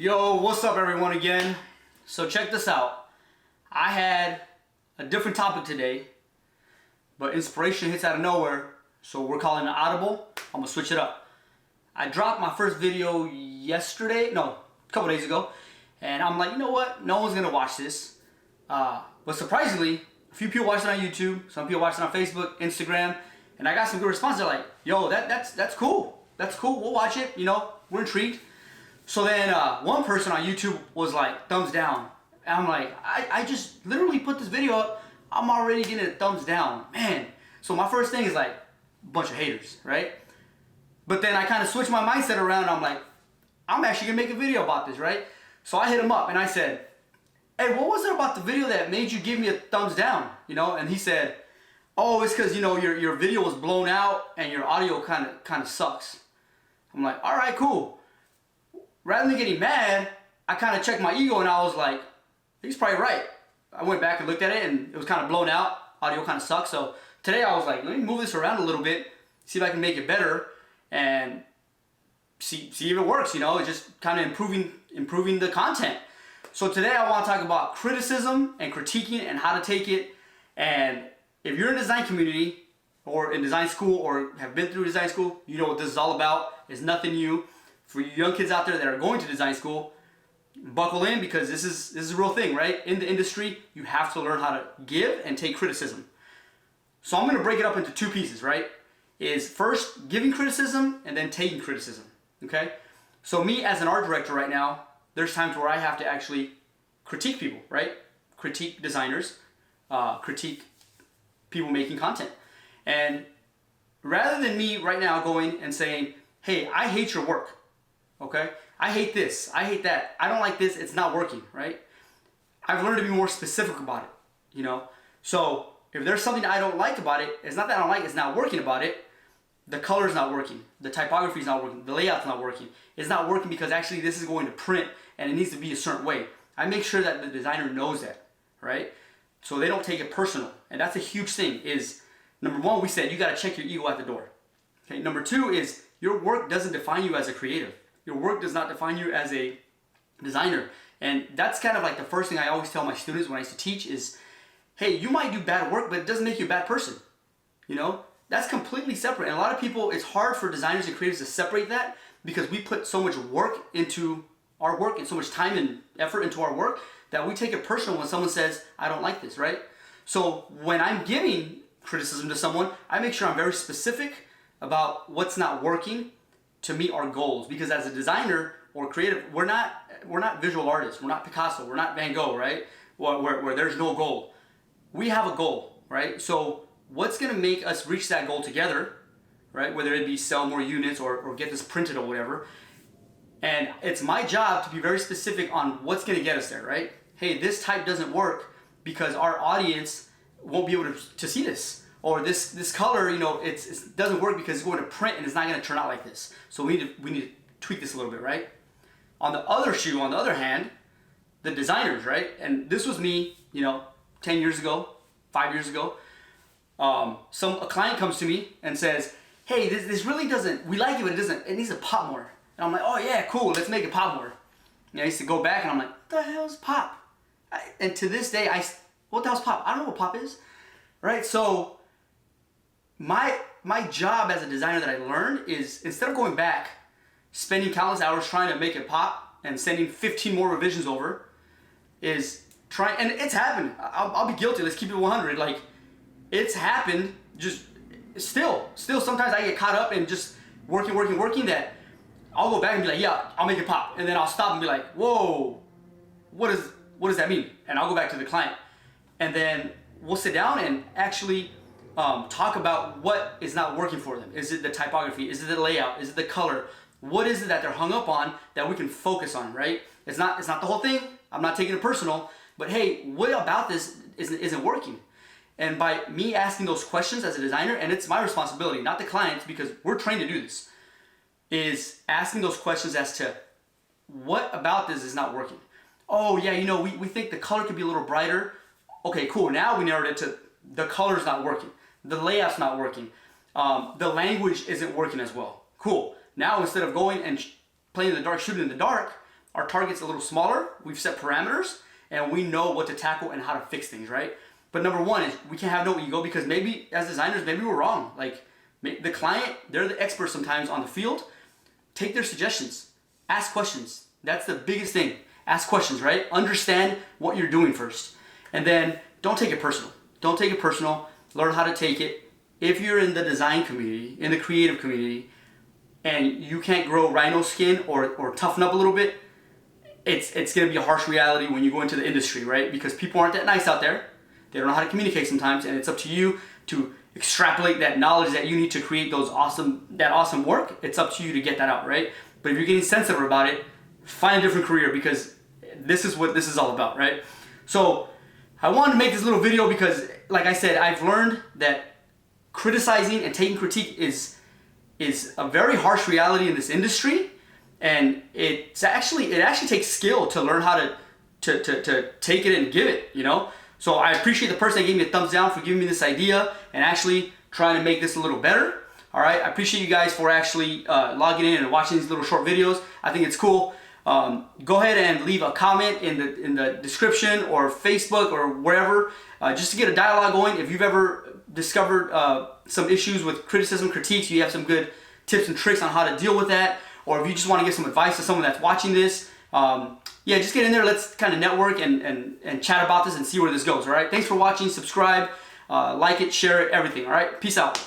Yo, what's up everyone again? So check this out. I had a different topic today, but inspiration hits out of nowhere, so we're calling it audible. I'm gonna switch it up. I dropped my first video a couple days ago, and I'm like, you know what? No one's gonna watch this. But surprisingly, a few people watched it on YouTube, some people watched it on Facebook, Instagram, and I got some good responses. They're like, yo, that's cool. That's cool, we'll watch it, we're intrigued. So then one person on YouTube was like, thumbs down. And I'm like, I just literally put this video up, I'm already getting a thumbs down, man. So my first thing is like, a bunch of haters, right? But then I kind of switched my mindset around. I'm like, I'm actually gonna make a video about this, right? So I hit him up and I said, hey, what was it about the video that made you give me a thumbs down? And he said, oh, it's because your video was blown out and your audio kind of sucks. I'm like, all right, cool. Rather than getting mad, I kind of checked my ego and I was like, he's probably right. I went back and looked at it and it was kind of blown out. Audio kind of sucks. So today I was like, let me move this around a little bit, see if I can make it better and see if it works, just kind of improving the content. So today I want to talk about criticism and critiquing and how to take it. And if you're in the design community or in design school or have been through design school, you know what this is all about. It's nothing new. For you young kids out there that are going to design school, buckle in because this is a real thing, right? In the industry, you have to learn how to give and take criticism. So I'm going to break it up into two pieces, right? Is first giving criticism and then taking criticism, okay? So me as an art director right now, there's times where I have to actually critique people, right? Critique designers, critique people making content. And rather than me right now going and saying, hey, I hate your work, okay? I hate this, I hate that, I don't like this, it's not working, right? I've learned to be more specific about it, So if there's something I don't like about it, it's not that I don't like it, it's not working about it. The color's not working, the typography is not working, the layout's not working. It's not working because actually this is going to print and it needs to be a certain way. I make sure that the designer knows that, right? So they don't take it personal. And that's a huge thing is, number one, we said you gotta check your ego at the door. Okay, number two is your work doesn't define you as a creative. Your work does not define you as a designer. And that's kind of like the first thing I always tell my students when I used to teach is, hey, you might do bad work, but it doesn't make you a bad person. That's completely separate. And a lot of people, it's hard for designers and creatives to separate that because we put so much work into our work and so much time and effort into our work that we take it personal when someone says, I don't like this, right? So when I'm giving criticism to someone, I make sure I'm very specific about what's not working to meet our goals. Because as a designer or creative, we're not visual artists. We're not Picasso. We're not Van Gogh, right? Where there's no goal. We have a goal, right? So what's going to make us reach that goal together, right? Whether it be sell more units or get this printed or whatever. And it's my job to be very specific on what's going to get us there, right? Hey, this type doesn't work because our audience won't be able to see this. Or this color, it doesn't work because it's going to print and it's not going to turn out like this. So we need to tweak this a little bit, right? On the other hand, the designers, right? And this was me, 10 years ago, 5 years ago. A client comes to me and says, hey, this really doesn't, we like it, but it needs to pop more. And I'm like, oh yeah, cool, let's make it pop more. And I used to go back and I'm like, what the hell is pop? And to this day, what the hell's pop? I don't know what pop is, right? So my job as a designer that I learned is instead of going back, spending countless hours trying to make it pop and sending 15 more revisions over, is trying, and it's happened. I'll be guilty, let's keep it 100. Like, it's happened, just still sometimes I get caught up in just working that I'll go back and be like, yeah, I'll make it pop. And then I'll stop and be like, whoa, what does that mean? And I'll go back to the client. And then we'll sit down and actually talk about what is not working for them. Is it the typography? Is it the layout? Is it the color? What is it that they're hung up on that we can focus on, right? It's not the whole thing. I'm not taking it personal. But hey, what about this isn't working? And by me asking those questions as a designer, and it's my responsibility, not the client's, because we're trained to do this, is asking those questions as to what about this is not working. Oh yeah, we think the color could be a little brighter. Okay, cool, now we narrowed it to the color's not working, the layout's not working, the language isn't working as well. Cool, now instead of going and playing in the dark, shooting in the dark, our target's a little smaller, we've set parameters, and we know what to tackle and how to fix things, right? But number one is we can't have no ego, because maybe as designers, maybe we're wrong. Like the client, they're the experts sometimes on the field. Take their suggestions, ask questions. That's the biggest thing. Ask questions, right? Understand what you're doing first. And then don't take it personal. Don't take it personal. Learn how to take it. If you're in the design community, in the creative community, and you can't grow rhino skin or toughen up a little bit, it's going to be a harsh reality when you go into the industry, right? Because people aren't that nice out there. They don't know how to communicate sometimes, and it's up to you to extrapolate that knowledge that you need to create that awesome work. It's up to you to get that out, right? But if you're getting sensitive about it, find a different career, because this is what this is all about, right? So I wanted to make this little video because, like I said, I've learned that criticizing and taking critique is a very harsh reality in this industry, and it actually takes skill to learn how to take it and give it, you know? So I appreciate the person that gave me a thumbs down for giving me this idea and actually trying to make this a little better. All right, I appreciate you guys for actually logging in and watching these little short videos. I think it's cool. Go ahead and leave a comment in the description or Facebook or wherever, just to get a dialogue going. If you've ever discovered some issues with criticism, critiques, you have some good tips and tricks on how to deal with that, or if you just want to give some advice to someone that's watching this, yeah, just get in there. Let's kind of network and chat about this and see where this goes. All right, thanks for watching. Subscribe, like it, share it, everything. All right, peace out.